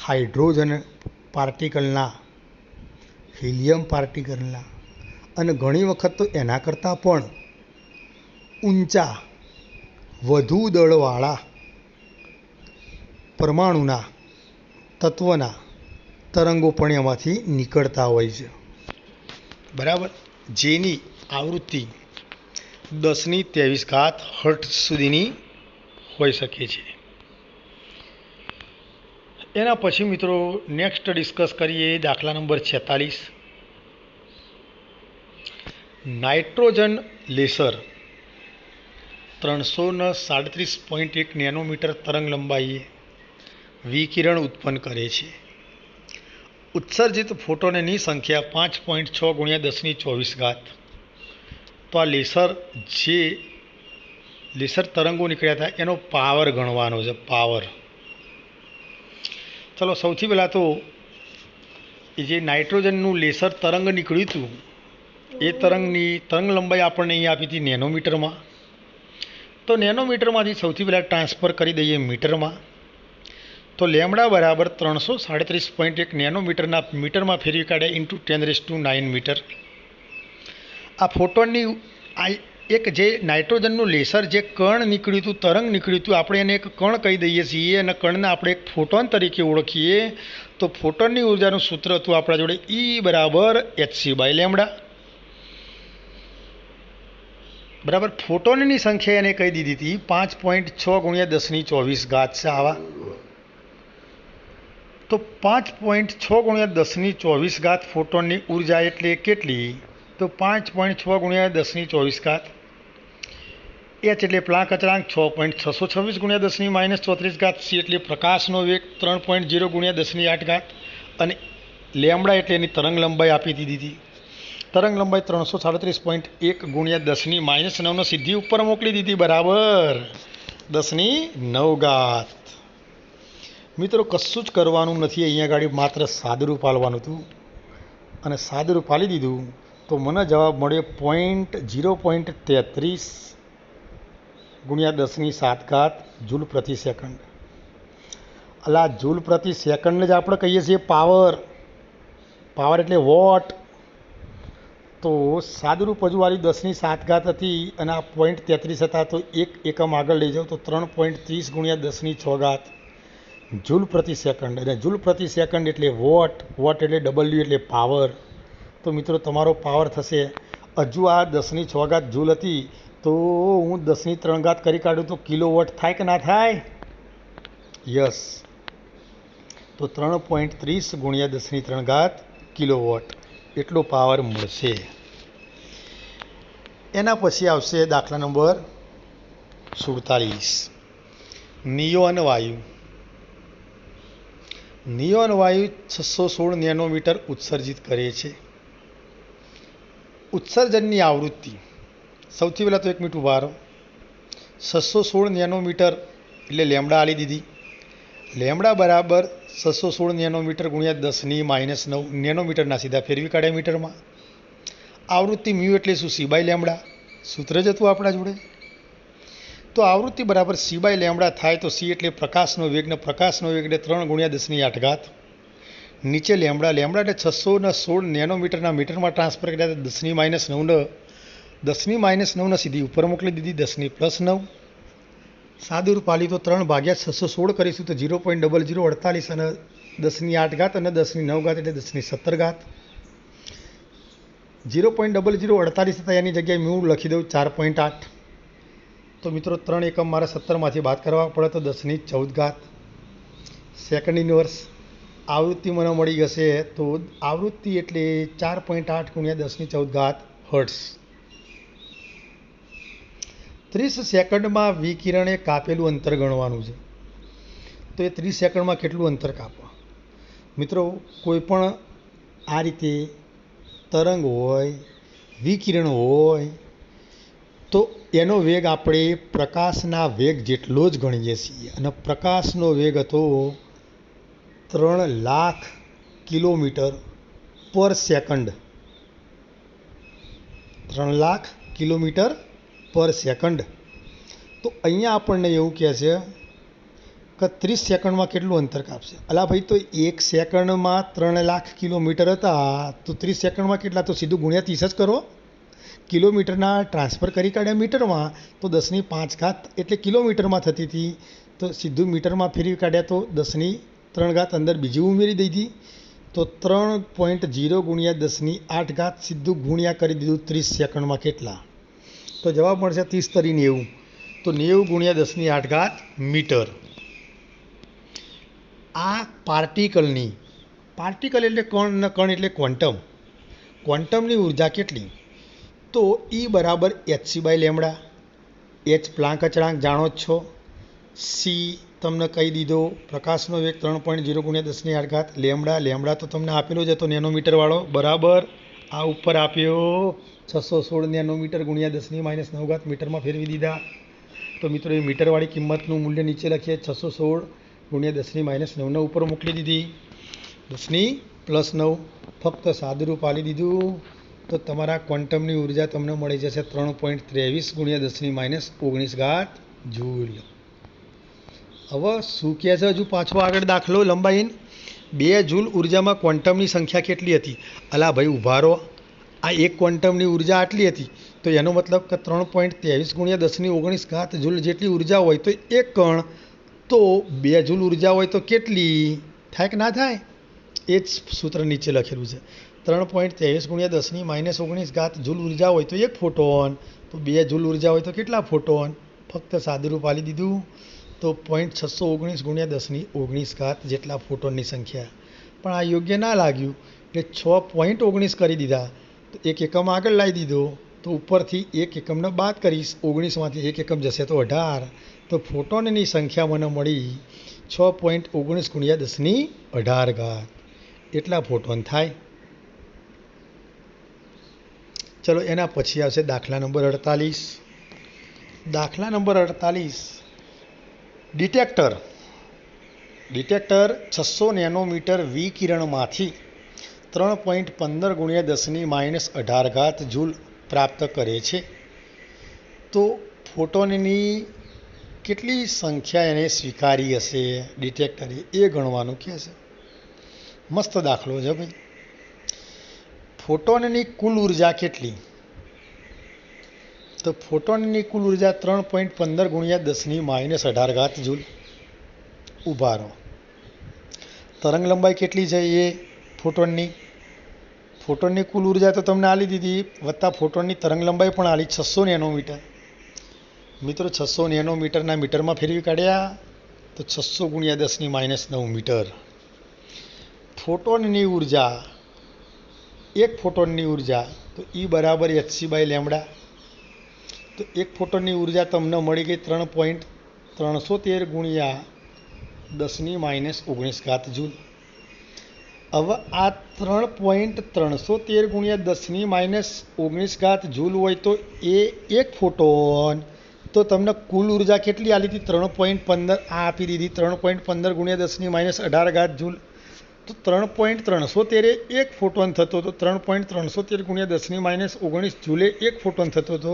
હાઇડ્રોજન પાર્ટિકલના, હિલિયમ પાર્ટિકલના અને ઘણી વખત તો એના કરતાં પણ ઊંચા વધુ દળવાળા પરમાણુના તત્વના તરંગો પણ એમાંથી નીકળતા હોય છે, બરાબર, જેની આવૃત્તિ 10⁻23 હર્ટ્ઝ સુધીની હોઈ શકે છે. એના પછી મિત્રો નેક્સ્ટ ડિસ્કસ કરીએ દાખલા નંબર 46. નાઇટ્રોજન લેસર 337.1 નેનોમીટર તરંગ લંબાઈએ વિકિરણ ઉત્પન્ન કરે છે. ઉત્સર્જિત ફોટોનની સંખ્યા 5.6 × 10⁻24. તો આ લેસર તરંગો નીકળ્યા હતા એનો પાવર ગણવાનો છે, પાવર. ચલો સૌથી પહેલાં તો એ જે નાઇટ્રોજનનું લેસર તરંગ નીકળ્યું હતું એ તરંગની તરંગ લંબાઈ આપણને અહીં આપી હતી નેનોમીટરમાં. તો નેનોમીટરમાંથી સૌથી પહેલાં ટ્રાન્સફર કરી દઈએ મીટરમાં. તો લેમડા બરાબર 337.1 નેનોમીટરના મીટરમાં ફેરવી કાઢ્યા ઇન્ટુ 10⁹ મીટર. આ ફોટોનની એક જે નાઇટ્રોજનનું લેસર જે કણ નીકળ્યું હતું, તરંગ નીકળ્યું હતું, આપણે એને એક કણ કહી દઈએ છીએ અને કણને આપણે એક ફોટોન તરીકે ઓળખીએ. તો ફોટોનની ઉર્જાનું સૂત્ર હતું આપણા જોડે E બરાબર hc/λ. બરાબર. ફોટોનની સંખ્યા એને કહી દીધી હતી 5.6 × 10⁻24 છે આવા. તો 5.6 × 10⁻24 ફોટોનની ઉર્જા એટલે કેટલી? તો 5.6 × 10⁻24 એચ એટલે પ્લાન્ક અચળાંક 6.626 ગુણ્યા 10⁻34 સી એટલે પ્રકાશનો વેગ 3.0 ગુણ્યા 10⁸ અને લેમડા એટલે એની તરંગ લંબાઈ આપી દીધી હતી. તરંગ લંબાઈ 337.1 ગુણ્યા 10⁻9 સીધી ઉપર મોકલી દીધી, બરાબર 10⁹. મિત્રો કશું જ કરવાનું નથી, અહીંયા ગાડી માત્ર સાદુરૂપ આલવાનું હતું અને સાદુરૂપ આલી દીધું તો મને જવાબ મળ્યો 0.33 ગુણ્યા 10⁷ જૂલ પ્રતિ સેકન્ડ. અલા જૂલ પ્રતિ સેકન્ડને જ આપણે કહીએ છીએ પાવર. પાવર એટલે વોટ. તો સાદુરૂપ હજુ વાળી 10⁷ હતી અને આ 0.33 હતા, તો એક એકમ આગળ લઈ જાઓ તો 3.30 ગુણ્યા 10⁶ જૂલ પ્રતિ સેકન્ડ. અને જૂલ પ્રતિ સેકન્ડ એટલે વોટ. વોટ એટલે ડબલ્યુ એટલે પાવર. તો મિત્રો તમારો પાવર થશે, હજુ આ 10⁶ જૂલ હતી તો હું 10⁻³ કરી કાઢું તો કિલોવોટ થાય કે ના થાય? યસ. તો 3.30 ગુણ્યા 10⁻³ કિલોવોટ એટલો પાવર મળશે. એના પછી આવશે દાખલા નંબર 47. નિયોન વાયુ. નિયોન વાયુ 616 નેનોમીટર ઉત્સર્જિત કરે છે. ઉત્સર્જનની આવૃત્તિ, સૌથી પહેલાં તો 1 મિનિટ ઊભા રહો. 616 નેનોમીટર એટલે લેમડા આલી દીધી. લેમડા બરાબર 616 નેનોમીટર ગુણ્યા 10⁻9 નેનોમીટરના સીધા ફેરવી કાઢ્યા મીટરમાં. આવૃત્તિ મ્યુ એટલે શું? C by lambda. સૂત્ર જ હતું આપણા જોડે. તો આવૃત્તિ બરાબર સી બાય લેમડા થાય તો સી એટલે પ્રકાશનો વેગ, ને પ્રકાશનો વેગ એટલે 3 ગુણ્યા 10⁸. નીચે લેમડા. લેમડા એટલે 616 નેનોમીટરના મીટરમાં ટ્રાન્સફર કર્યા, 10⁻9 સીધી ઉપર મોકલી દીધી, 10⁻9. સાદુરૂપ આલી તો 3/616 કરીશું તો 0.0048 અને 10⁸ અને 10⁹ એટલે 10⁻17. 0.0048 હતા એની જગ્યાએ હું લખી દઉં 4.8. તો મિત્રો 3 એકમ મારે 17માંથી બાદ કરવા પડે તો 10⁻14 સેકન્ડ ઇનવર્સ. આવૃત્તિ મને મળી જશે તો આવૃત્તિ એટલે 4.8 ગુણ્યા 10⁻14 હર્ટ્ઝ. 30 સેકન્ડમાં વિકિરણે કાપેલું અંતર ગણવાનું છે. તો એ 30 સેકન્ડમાં કેટલું અંતર કાપવા? મિત્રો કોઈ પણ આ રીતે તરંગ હોય, વિકિરણ હોય તો એનો વેગ આપણે પ્રકાશના વેગ જેટલો જ ગણીએ છીએ. અને પ્રકાશનો વેગ હતો 3 લાખ કિલોમીટર પર સેકન્ડ. 3 લાખ કિલોમીટર પર સેકન્ડ. તો અહીંયા આપણને એવું કહે છે કે 30 સેકન્ડમાં કેટલું અંતર કાપશે? અલા ભાઈ, તો 1 સેકન્ડમાં 3 લાખ કિલોમીટર હતા તો 30 સેકન્ડમાં કેટલા? તો સીધું ગુણ્યા 30 જ કરો. કિલોમીટરના ટ્રાન્સફર કરી કાઢ્યા મીટરમાં તો 10⁵ એટલે કિલોમીટરમાં થતી હતી, તો સીધું મીટરમાં ફેરવી કાઢ્યા તો 10⁻³ અંદર બીજી ઉમેરી દીધી તો 3.0 ગુણ્યા 10⁸ સીધું ગુણ્યા કરી દીધું 30 સેકન્ડમાં કેટલા? તો જવાબ મળશે 30×90. તો 90 ગુણ્યા 10⁸ મીટર. આ પાર્ટિકલની, પાર્ટિકલ એટલે કણ એટલે ક્વોન્ટમ. ક્વોન્ટમની ઉર્જા કેટલી? તો E બરાબર hc by lambda. H Planck અચળાંક જાણો જ છો. સી તમને કહી દીધો, પ્રકાશનો વેગ 3.0 ગુણ્યા 10⁸. લેમડા તો તમને આપેલો જ હતો નેનોમીટરવાળો, બરાબર. આ ઉપર આપ્યો 616 નેનોમીટર ગુણ્યા 10⁻9 મીટરમાં ફેરવી દીધા. તો મિત્રો એ મીટરવાળી કિંમતનું મૂલ્ય નીચે લખીએ, 616 ગુણ્યા 10⁻9 ઉપર મોકલી દીધી, 10⁻9 ફક્ત સાદુરૂપ આલી દીધું તો તમારા ક્વોન્ટમની ઉર્જા તમને મળી જશે 3.23 ગુણ્યા 10⁻19 જૂલ. હવે શું કહે છે હજુ પાછો આગળ દાખલો લંબાઈને? 2 જૂલ ઉર્જામાં ક્વોન્ટમની સંખ્યા કેટલી હતી? અલા ભાઈ ઊભા રહો. આ એક ક્વોન્ટમની ઉર્જા આટલી હતી તો એનો મતલબ કે 3.23 ગુણ્યા 10⁻19 જૂલ જેટલી ઉર્જા હોય તો એક કણ તો 2 જૂલ ઉર્જા હોય તો કેટલી થાય કે ના થાય? એ જ સૂત્ર નીચે લખેલું છે. 3.23 ગુણ્યા 10⁻19 જૂલ ઉર્જા હોય તો એક ફોટોન, તો 2 જૂલ ઉર્જા હોય તો કેટલા ફોટોન? ફક્ત સાદુરૂપ આલી દીધું તો 0.619 ગુણ્યા 10⁻19 જેટલા ફોટોનની સંખ્યા. પણ આ યોગ્ય ના લાગ્યું એટલે 6.19 કરી દીધા તો એક એકમ આગળ લાવી દીધો તો ઉપરથી 1 એકમને બાદ કરીશ, 19માંથી 1 એકમ જશે તો 18. તો ફોટોનની સંખ્યા મને મળી 6.19 × 1018. એટલા ફોટોન થાય. ચલો એના પછી આવશે દાખલા નંબર 48. દાખલા નંબર 48, ડિટેક્ટર 600 નેનોમીટર વિકિરણમાંથી 3.15 × 10−18 જૂલ પ્રાપ્ત કરે છે. તો ફોટોનની કેટલી સંખ્યા એને સ્વીકારી હશે ડિટેક્ટરે, એ ગણવાનું કહે છે. મસ્ત દાખલો છે ભાઈ. ફોટોનની કુલ ઉર્જા કેટલી? તો ફોટોનની કુલ ઉર્જા 3.15 × 10−18 જૂલ. ઊભા રહો. તરંગ લંબાઈ કેટલી છે એ ફોટોનની કુલ ઉર્જા તો તમને આલી દીધી, વત્તા ફોટોનની તરંગ લંબાઈ પણ આલી 600 નેનોમીટર. મિત્રો 600 નેનોમીટરના મીટરમાં ફેરવી કાઢ્યા તો 600 × 10−9 મીટર. ફોટોનની ઉર્જા, એક ફોટોનની ઉર્જા તો E બરાબર hc/λ. તો એક ફોટોનની ઉર્જા તમને મળી ગઈ 3.313 × 10−19 જૂલ. હવે આ 3.313 × 10−19 જૂલ હોય તો એ એક ફોટોન, તો તમને કુલ ઉર્જા કેટલી આલી હતી? 3.15. આ આપી દીધી 3.15 × 10−18 જૂલ. તો 3.313 એક ફોટોન થતો હતો. 3.313 × 10−19 જૂલે એક ફોટોન થતો હતો.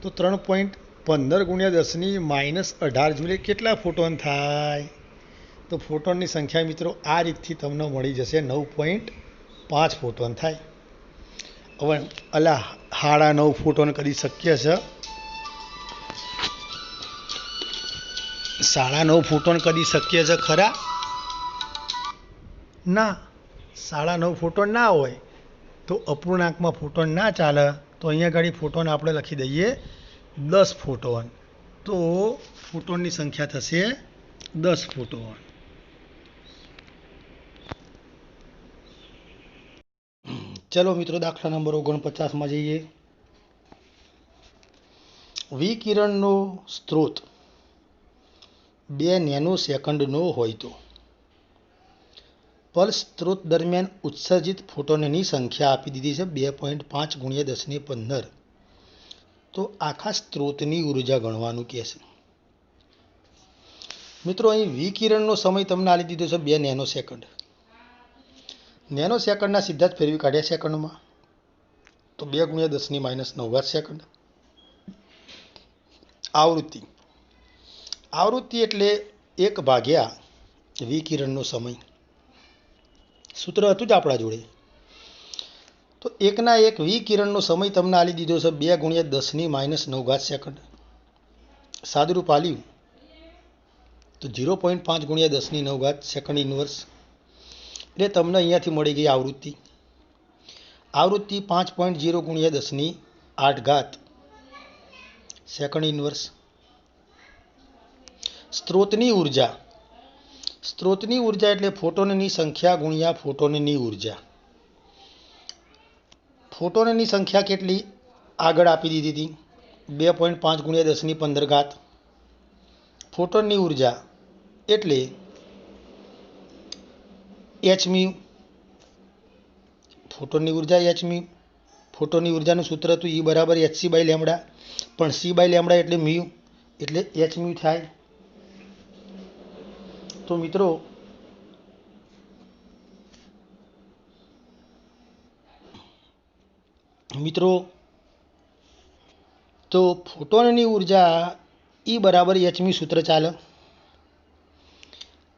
તો 3.15 × 10−18 જૂલે કેટલા ફોટોન થાય? તો ફોટોનની સંખ્યા મિત્રો આ રીતથી તમને મળી જશે, 9.5 ફોટોન થાય. હવે 9.5 ફોટોન કરી શક્ય છે? 9.5 ફોટોન કરી શક્ય છે ખરા? ના, 9.5 ફોટોન ના હોય તો અપૂર્ણાંકમાં ફોટોન ના ચાલે. તો અહીંયા આગળ ફોટોન આપણે લખી દઈએ 10 ફોટોન. તો ફોટોનની સંખ્યા થશે 10 ફોટોન. ચલો મિત્રો દાખલા નંબર 49માં જઈએ. વિકિરણનો સ્ત્રોત 2 નેનો સેકન્ડનો હોય તો પલ્સ સ્ત્રોત દરમિયાન ઉત્સર્જિત ફોટોનની સંખ્યા આપી દીધી છે 2.5 × 1015. તો આખા સ્ત્રોતની ઉર્જા ગણવાનું કહે છે. મિત્રો અહીં વિકિરણનો સમય તમને આપી દીધો છે 2 નેનો સેકન્ડ. નેનો સેકન્ડના સીધા જ ફેરવી કાઢ્યા સેકન્ડમાં, તો 2 × 10−9 સેકન્ડ. આવૃત્તિ એટલે 1/, વિકિરણનો સમય. સૂત્ર હતું જ આપણા જોડે. તો 1/1 વિકિરણનો સમય તમને આપી દીધો છે 2 × 10−9 સેકન્ડ. સાદુરૂપ આલ્યું તો 0.5 × 10⁹ સેકન્ડ ઇન્વર્સ. એટલે તમને અહીંયાથી મળી ગઈ આવૃત્તિ. આવૃત્તિ 5.0 × 10⁸ સેકન્ડ ઇન્વર્સ. સ્ત્રોતની ઉર્જા એટલે ફોટોનની સંખ્યા ગુણ્યા ફોટોનની ઉર્જા. ફોટોનની સંખ્યા કેટલી આગળ આપી દીધી હતી? 2.5 × 10⁻15. ફોટોનની ઉર્જા એટલે h𝛍. ફોટોનની ઉર્જા h𝛍. ફોટોનની ઉર્જાનું સૂત્ર હતું E બરાબર hc/λ. પણ c/λ એટલે μ, એટલે h𝛍 થાય. તો મિત્રો તો ફોટોનની ઉર્જા E બરાબર h𝛍 સૂત્ર ચાલે.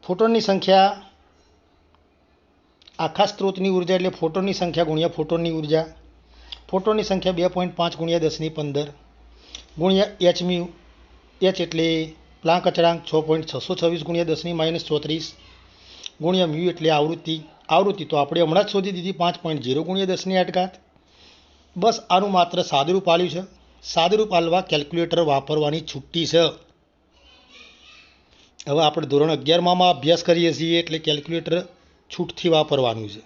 ફોટોનની સંખ્યા, આખા સ્ત્રોતની ઉર્જા એટલે ફોટોનની સંખ્યા ગુણ્યા ફોટોનની ઉર્જા. ફોટોનની સંખ્યા 2.5 × 10⁻15 ગુણ્યા h𝛍. h એટલે પ્લાન્ક અચળાંક 6.626 × 10⁻34 ગુણ્યા μ એટલે આવૃત્તિ. તો આપણે હમણાં જ શોધી દીધી 5.0 × 10⁸. બસ આનું માત્ર સાદુરૂપ આલ્યું છે. સાદુરૂપ આલવા કેલ્ક્યુલેટર વાપરવાની છૂટી છે. હવે આપણે ધોરણ 11માં અભ્યાસ કરીએ છીએ એટલે કેલ્ક્યુલેટર છૂટથી વાપરવાનું છે.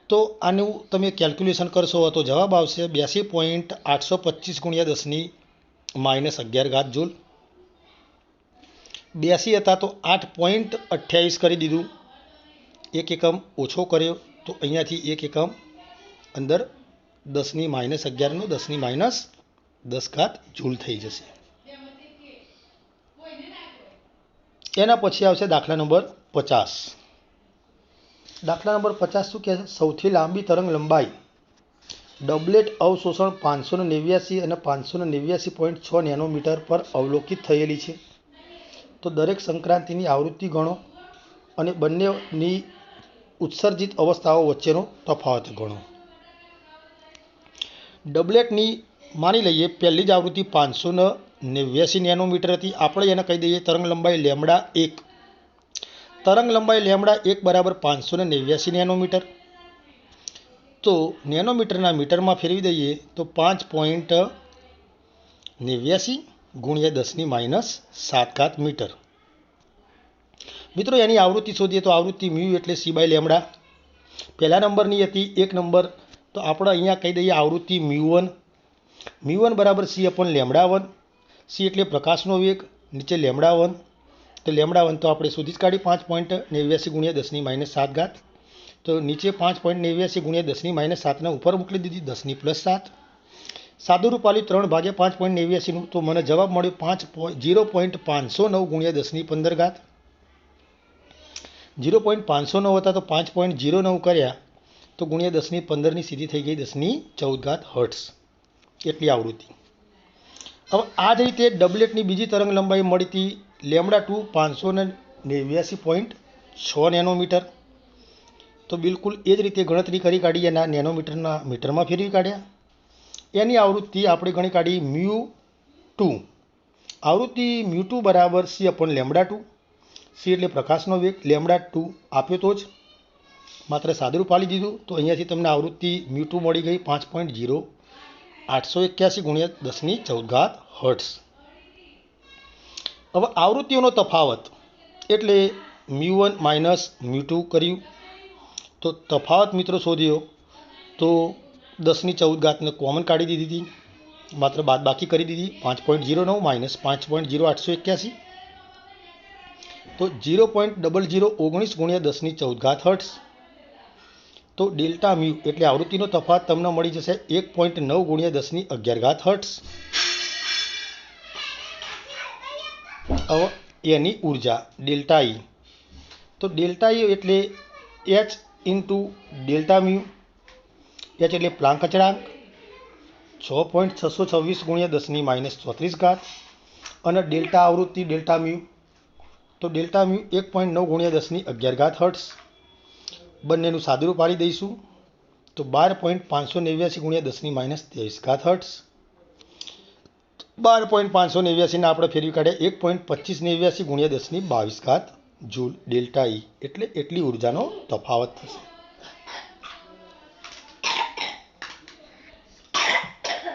તો તો આનું તમે કેલ્ક્યુલેશન કરશો તો જવાબ આવશે 82.825 ગુણ્યા 10⁻11 જૂલ. 82 હતા તો 8.28 કરી દીધું, એક એકમ ઓછો કર્યો તો અહીંયાથી એક એકમ અંદર 10⁻11 નો 10⁻10 જૂલ થઈ જશે. એના પછી આવશે દાખલા નંબર 50. દાખલા નંબર 50 શું કહે છે? સૌથી લાંબી તરંગ લંબાઈ ડબલેટ અવશોષણ 589 અને 589.6 નેનોમીટર પર અવલોકિત થયેલી છે. તો દરેક સંક્રાંતિની આવૃત્તિ ગણો અને બંનેની ઉત્સર્જિત અવસ્થાઓ વચ્ચેનો તફાવત ગણો. ડબલેટની માની લઈએ પહેલી જ આવૃત્તિ 589 નેનોમીટર હતી. આપણે એને કહી દઈએ તરંગ લંબાઈ λ1. તરંગ લંબાઈ λ1 બરાબર 589 નેનોમીટર. તો નેનોમીટરના મીટરમાં ફેરવી દઈએ તો 5.89 ગુણ્યા 10⁻7 મીટર. મિત્રો એની આવૃત્તિ શોધીએ તો આવૃત્તિ મ્યુ એટલે c/λ. પહેલા નંબરની હતી 1 નંબર, તો આપણે અહીંયા કહી દઈએ આવૃત્તિ મ્યુ1. મ્યુ1 બરાબર c/λ1. c એટલે પ્રકાશનો વેગ, નીચે λ1. તો λ1 તો આપણે શોધી જ કાઢી 5.89 ગુણ્યા 10⁻7. તો નીચે 5.89 ગુણ્યા 10⁻7 ઉપર મોકલી દીધી 10⁻7. સાદું રૂપ આલ્યું 3 ભાગ્યા 5.89 તો મને જવાબ મળ્યો 0.509 ગુણ્યા 10⁻15. 0.509 હતા તો 5.09 કર્યા તો ગુણ્યા 10⁻15 સીધી થઈ ગઈ 10⁻14 હર્ટ્ઝ. એટલી આવૃત્તિ. હવે આ જ રીતે ડબલેટની બીજી તરંગ લંબાઈ મળી હતી λ2 589.6 નેનોમીટર. તો બિલકુલ એ જ રીતે ગણતરી કરી કાઢી, એના નેનોમીટરના મીટરમાં ફેરવી કાઢ્યા. એની આવૃત્તિ આપણે ગણી કાઢી મ્યુ2. આવૃત્તિ મ્યુ2 બરાબર c/λ2. c એટલે પ્રકાશનો વેગ, λ2 આપ્યો તો જ માત્ર સાદું પાડી દીધું. તો અહીંયાથી તમને આવૃત્તિ મ્યુ2 મળી ગઈ 5.0881 ગુણ્યા 10⁻14 હર્ટ્ઝ. હવે આવૃત્તિઓનો તફાવત એટલે મ્યુ1 માઇનસ મ્યુ2 કર્યું. તો તફાવત મિત્રો શોધ્યો તો 10⁻14 ને કોમન કાઢી દીધી હતી, માત્ર બાદબાકી કરી દીધી. 5.09 માઇનસ 5.0881 તો 0.0019 ગુણ્યા 10⁻14 હર્ટ્ઝ. તો ડેલ્ટા મ્યુ એટલે આવૃત્તિનો તફાવત તમને મળી જશે 1.9 ગુણ્યા 10⁻11 હર્ટ્ઝ. હવે એની ઉર્જા ડેલ્ટા ઈ. તો ડેલ્ટા ઈ એટલે h into delta mu. h એટલે પ્લાન્ક અચળાંક 6.626 ગુણ્યા 10⁻34 અને ડેલ્ટા આવૃત્તિ ડેલ્ટા મ્યુ. તો ડેલ્ટા મ્યુ 1.9 ગુણ્યા 10⁻11 હર્ટ્ઝ. બંનેનું સાદુરૂપ પાડી દઈશું તો 12.589 ગુણ્યા 10⁻23 હર્ટ્ઝ. 12.589 ને આપણે ફેરવી કાઢ્યા 1.2589 ગુણ્યા 10⁻22 જૂલ ડેલ્ટા ઈ એટલે એટલી ઉર્જાનો તફાવત થશે.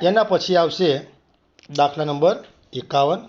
એના પછી આવશે દાખલા નંબર 51.